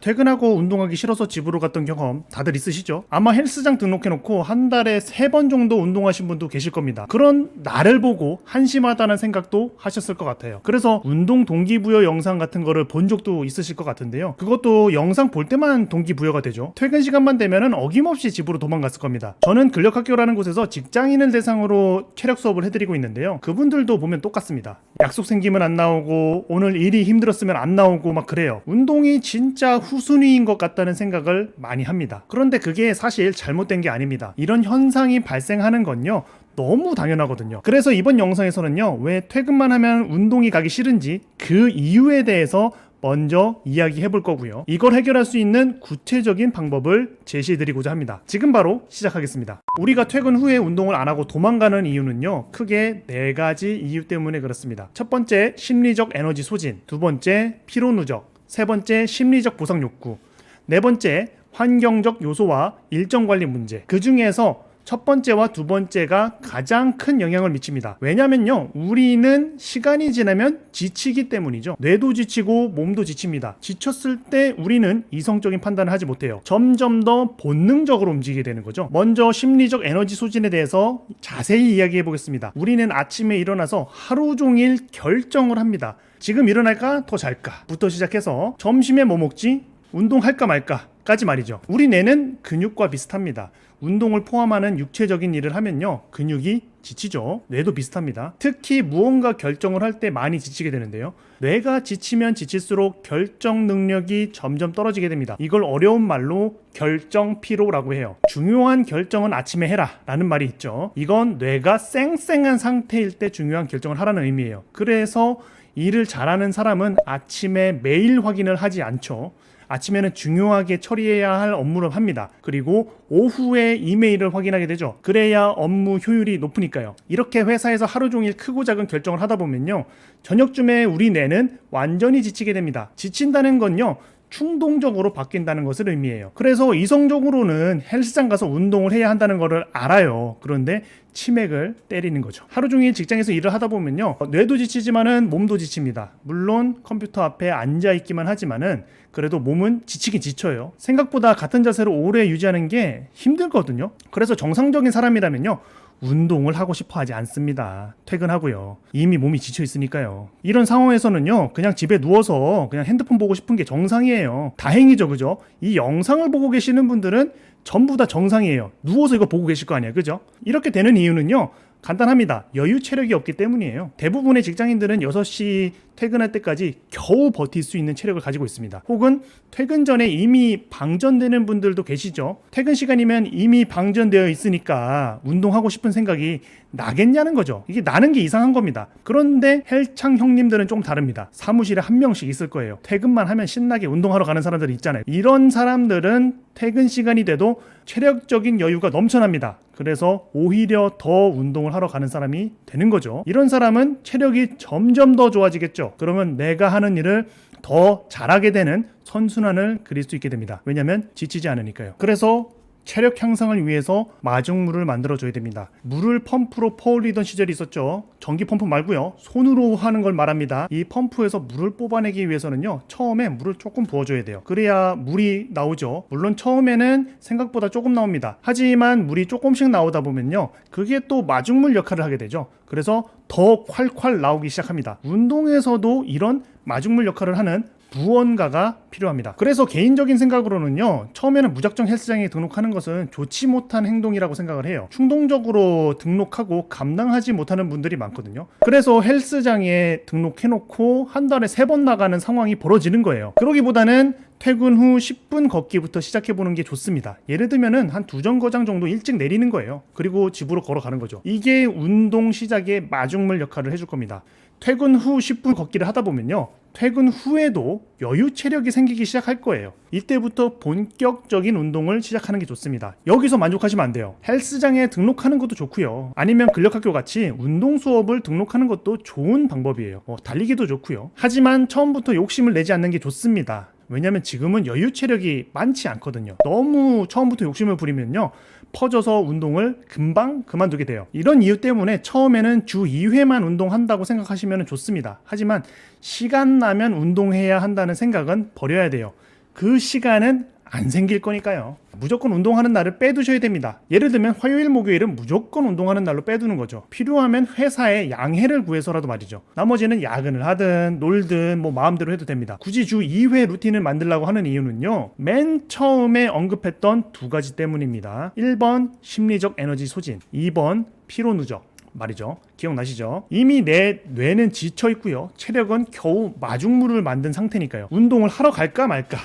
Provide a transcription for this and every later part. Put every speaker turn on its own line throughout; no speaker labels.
퇴근하고 운동하기 싫어서 집으로 갔던 경험 다들 있으시죠? 아마 헬스장 등록해놓고 한 달에 3번 정도 운동하신 분도 계실 겁니다. 그런 나를 보고 한심하다는 생각도 하셨을 것 같아요. 그래서 운동 동기부여 영상 같은 거를 본 적도 있으실 것 같은데요. 그것도 영상 볼 때만 동기부여가 되죠. 퇴근 시간만 되면은 어김없이 집으로 도망갔을 겁니다. 저는 근력학교라는 곳에서 직장인을 대상으로 체력 수업을 해드리고 있는데요. 그분들도 보면 똑같습니다. 약속 생기면 안 나오고 오늘 일이 힘들었으면 안 나오고 막 그래요. 운동이 진짜 후순위인 것 같다는 생각을 많이 합니다. 그런데 그게 사실 잘못된 게 아닙니다. 이런 현상이 발생하는 건요, 너무 당연하거든요. 그래서 이번 영상에서는요, 왜 퇴근만 하면 운동이 가기 싫은지 그 이유에 대해서 먼저 이야기해 볼 거고요. 이걸 해결할 수 있는 구체적인 방법을 제시해 드리고자 합니다. 지금 바로 시작하겠습니다. 우리가 퇴근 후에 운동을 안 하고 도망가는 이유는요, 크게 4가지 이유 때문에 그렇습니다. 첫 번째, 심리적 에너지 소진. 두 번째, 피로 누적. 세 번째, 심리적 보상 욕구. 네 번째, 환경적 요소와 일정 관리 문제. 그 중에서 첫 번째와 두 번째가 가장 큰 영향을 미칩니다. 왜냐면요, 우리는 시간이 지나면 지치기 때문이죠. 뇌도 지치고 몸도 지칩니다. 지쳤을 때 우리는 이성적인 판단을 하지 못해요. 점점 더 본능적으로 움직이게 되는 거죠. 먼저 심리적 에너지 소진에 대해서 자세히 이야기해 보겠습니다. 우리는 아침에 일어나서 하루 종일 결정을 합니다. 지금 일어날까? 더 잘까? 부터 시작해서 점심에 뭐 먹지? 운동할까 말까? 까지 말이죠. 우리 뇌는 근육과 비슷합니다. 운동을 포함하는 육체적인 일을 하면요, 근육이 지치죠. 뇌도 비슷합니다. 특히 무언가 결정을 할 때 많이 지치게 되는데요. 뇌가 지치면 지칠수록 결정 능력이 점점 떨어지게 됩니다. 이걸 어려운 말로 결정 피로라고 해요. 중요한 결정은 아침에 해라 라는 말이 있죠. 이건 뇌가 쌩쌩한 상태일 때 중요한 결정을 하라는 의미예요. 그래서 일을 잘하는 사람은 아침에 매일 확인을 하지 않죠. 아침에는 중요하게 처리해야 할 업무를 합니다. 그리고 오후에 이메일을 확인하게 되죠. 그래야 업무 효율이 높으니까요. 이렇게 회사에서 하루 종일 크고 작은 결정을 하다 보면요, 저녁쯤에 우리 뇌는 완전히 지치게 됩니다. 지친다는 건요, 충동적으로 바뀐다는 것을 의미해요. 그래서 이성적으로는 헬스장 가서 운동을 해야 한다는 것을 알아요. 그런데 치맥을 때리는 거죠. 하루 종일 직장에서 일을 하다 보면요, 뇌도 지치지만은 몸도 지칩니다. 물론 컴퓨터 앞에 앉아 있기만 하지만은 그래도 몸은 지치긴 지쳐요. 생각보다 같은 자세를 오래 유지하는 게 힘들거든요. 그래서 정상적인 사람이라면요, 운동을 하고 싶어 하지 않습니다. 퇴근하고요. 이미 몸이 지쳐 있으니까요. 이런 상황에서는요, 그냥 집에 누워서 그냥 핸드폰 보고 싶은 게 정상이에요. 다행이죠, 그죠? 이 영상을 보고 계시는 분들은 전부 다 정상이에요. 누워서 이거 보고 계실 거 아니에요, 그죠? 이렇게 되는 이유는요, 간단합니다. 여유 체력이 없기 때문이에요. 대부분의 직장인들은 6시 퇴근할 때까지 겨우 버틸 수 있는 체력을 가지고 있습니다. 혹은 퇴근 전에 이미 방전되는 분들도 계시죠. 퇴근 시간이면 이미 방전되어 있으니까 운동하고 싶은 생각이 나겠냐는 거죠. 이게 나는 게 이상한 겁니다. 그런데 헬창 형님들은 좀 다릅니다. 사무실에 한 명씩 있을 거예요. 퇴근만 하면 신나게 운동하러 가는 사람들이 있잖아요. 이런 사람들은 퇴근 시간이 돼도 체력적인 여유가 넘쳐납니다. 그래서 오히려 더 운동을 하러 가는 사람이 되는 거죠. 이런 사람은 체력이 점점 더 좋아지겠죠. 그러면 내가 하는 일을 더 잘하게 되는 선순환을 그릴 수 있게 됩니다. 왜냐하면 지치지 않으니까요. 그래서 체력 향상을 위해서 마중물을 만들어줘야 됩니다. 물을 펌프로 퍼올리던 시절이 있었죠. 전기 펌프 말고요, 손으로 하는 걸 말합니다. 이 펌프에서 물을 뽑아내기 위해서는요, 처음에 물을 조금 부어줘야 돼요. 그래야 물이 나오죠. 물론 처음에는 생각보다 조금 나옵니다. 하지만 물이 조금씩 나오다 보면요, 그게 또 마중물 역할을 하게 되죠. 그래서 더 콸콸 나오기 시작합니다. 운동에서도 이런 마중물 역할을 하는 무언가가 필요합니다. 그래서 개인적인 생각으로는요, 처음에는 무작정 헬스장에 등록하는 것은 좋지 못한 행동이라고 생각을 해요. 충동적으로 등록하고 감당하지 못하는 분들이 많거든요. 그래서 헬스장에 등록해놓고 한 달에 3번 나가는 상황이 벌어지는 거예요. 그러기보다는 퇴근 후 10분 걷기부터 시작해보는 게 좋습니다. 예를 들면은 한 2정거장 정도 일찍 내리는 거예요. 그리고 집으로 걸어가는 거죠. 이게 운동 시작의 마중물 역할을 해줄 겁니다. 퇴근 후 10분 걷기를 하다 보면요, 퇴근 후에도 여유 체력이 생기기 시작할 거예요. 이때부터 본격적인 운동을 시작하는 게 좋습니다. 여기서 만족하시면 안 돼요. 헬스장에 등록하는 것도 좋고요. 아니면 근력학교 같이 운동 수업을 등록하는 것도 좋은 방법이에요. 달리기도 좋고요. 하지만 처음부터 욕심을 내지 않는 게 좋습니다. 왜냐면 지금은 여유 체력이 많지 않거든요. 너무 처음부터 욕심을 부리면요, 퍼져서 운동을 금방 그만두게 돼요. 이런 이유 때문에 처음에는 주 2회만 운동한다고 생각하시면 좋습니다. 하지만 시간 나면 운동해야 한다는 생각은 버려야 돼요. 그 시간은 안 생길 거니까요. 무조건 운동하는 날을 빼두셔야 됩니다. 예를 들면 화요일 목요일은 무조건 운동하는 날로 빼두는 거죠. 필요하면 회사에 양해를 구해서라도 말이죠. 나머지는 야근을 하든 놀든 뭐 마음대로 해도 됩니다. 굳이 주 2회 루틴을 만들려고 하는 이유는요, 맨 처음에 언급했던 두 가지 때문입니다. 1번 심리적 에너지 소진, 2번 피로 누적 말이죠. 기억나시죠? 이미 내 뇌는 지쳐 있고요, 체력은 겨우 마중물을 만든 상태니까요. 운동을 하러 갈까 말까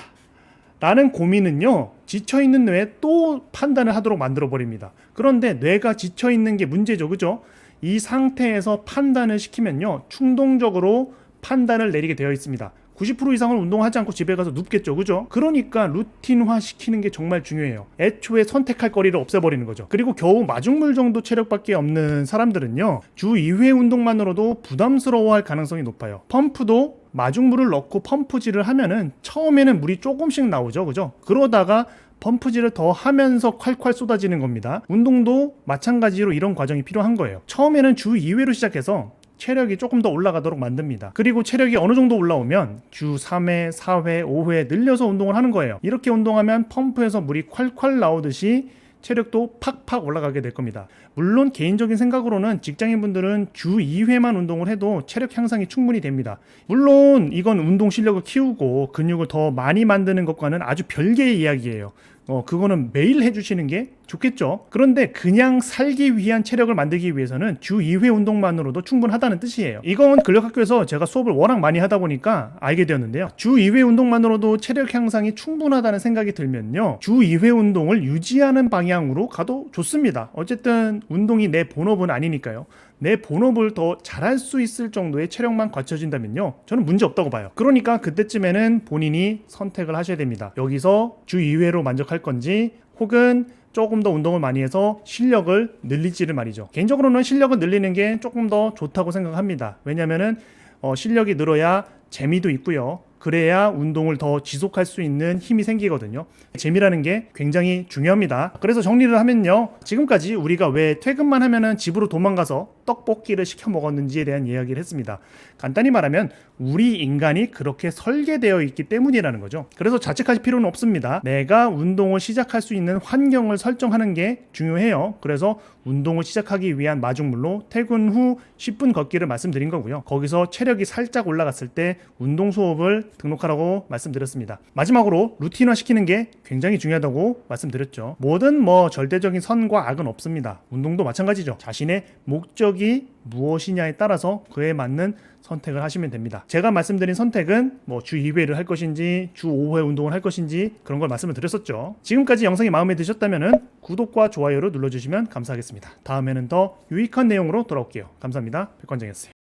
라는 고민은요, 지쳐있는 뇌에 또 판단을 하도록 만들어버립니다. 그런데 뇌가 지쳐있는 게 문제죠, 그죠? 이 상태에서 판단을 시키면요, 충동적으로 판단을 내리게 되어 있습니다. 90% 이상은 운동하지 않고 집에 가서 눕겠죠, 그죠? 그러니까 루틴화 시키는 게 정말 중요해요. 애초에 선택할 거리를 없애버리는 거죠. 그리고 겨우 마중물 정도 체력밖에 없는 사람들은요, 주 2회 운동만으로도 부담스러워할 가능성이 높아요. 펌프도 마중물을 넣고 펌프질을 하면은 처음에는 물이 조금씩 나오죠, 그죠? 그러다가 펌프질을 더 하면서 콸콸 쏟아지는 겁니다. 운동도 마찬가지로 이런 과정이 필요한 거예요. 처음에는 주 2회로 시작해서 체력이 조금 더 올라가도록 만듭니다. 그리고 체력이 어느 정도 올라오면 주 3회, 4회, 5회 늘려서 운동을 하는 거예요. 이렇게 운동하면 펌프에서 물이 콸콸 나오듯이 체력도 팍팍 올라가게 될 겁니다. 물론 개인적인 생각으로는 직장인분들은 주 2회만 운동을 해도 체력 향상이 충분히 됩니다. 물론 이건 운동 실력을 키우고 근육을 더 많이 만드는 것과는 아주 별개의 이야기예요. 그거는 매일 해주시는 게 좋겠죠. 그런데 그냥 살기 위한 체력을 만들기 위해서는 주 2회 운동만으로도 충분하다는 뜻이에요. 이건 근력학교에서 제가 수업을 워낙 많이 하다 보니까 알게 되었는데요. 주 2회 운동만으로도 체력 향상이 충분하다는 생각이 들면요, 주 2회 운동을 유지하는 방향으로 가도 좋습니다. 어쨌든 운동이 내 본업은 아니니까요. 내 본업을 더 잘할 수 있을 정도의 체력만 갖춰진다면요, 저는 문제 없다고 봐요. 그러니까 그때쯤에는 본인이 선택을 하셔야 됩니다. 여기서 주 2회로 만족할 건지, 혹은 조금 더 운동을 많이 해서 실력을 늘릴지를 말이죠. 개인적으로는 실력을 늘리는 게 조금 더 좋다고 생각합니다. 왜냐면은 실력이 늘어야 재미도 있고요, 그래야 운동을 더 지속할 수 있는 힘이 생기거든요. 재미라는 게 굉장히 중요합니다. 그래서 정리를 하면요, 지금까지 우리가 왜 퇴근만 하면은 집으로 도망가서 떡볶이를 시켜 먹었는지에 대한 이야기를 했습니다. 간단히 말하면 우리 인간이 그렇게 설계되어 있기 때문이라는 거죠. 그래서 자책하실 필요는 없습니다. 내가 운동을 시작할 수 있는 환경을 설정하는 게 중요해요. 그래서 운동을 시작하기 위한 마중물로 퇴근 후 10분 걷기를 말씀드린 거고요. 거기서 체력이 살짝 올라갔을 때 운동 수업을 등록하라고 말씀드렸습니다. 마지막으로 루틴화 시키는 게 굉장히 중요하다고 말씀드렸죠. 뭐든 절대적인 선과 악은 없습니다. 운동도 마찬가지죠. 자신의 목적이 무엇이냐에 따라서 그에 맞는 선택을 하시면 됩니다. 제가 말씀드린 선택은 주 2회를 할 것인지 주 5회 운동을 할 것인지 그런 걸 말씀을 드렸었죠. 지금까지 영상이 마음에 드셨다면 구독과 좋아요를 눌러주시면 감사하겠습니다. 다음에는 더 유익한 내용으로 돌아올게요. 감사합니다. 백관장이었어요.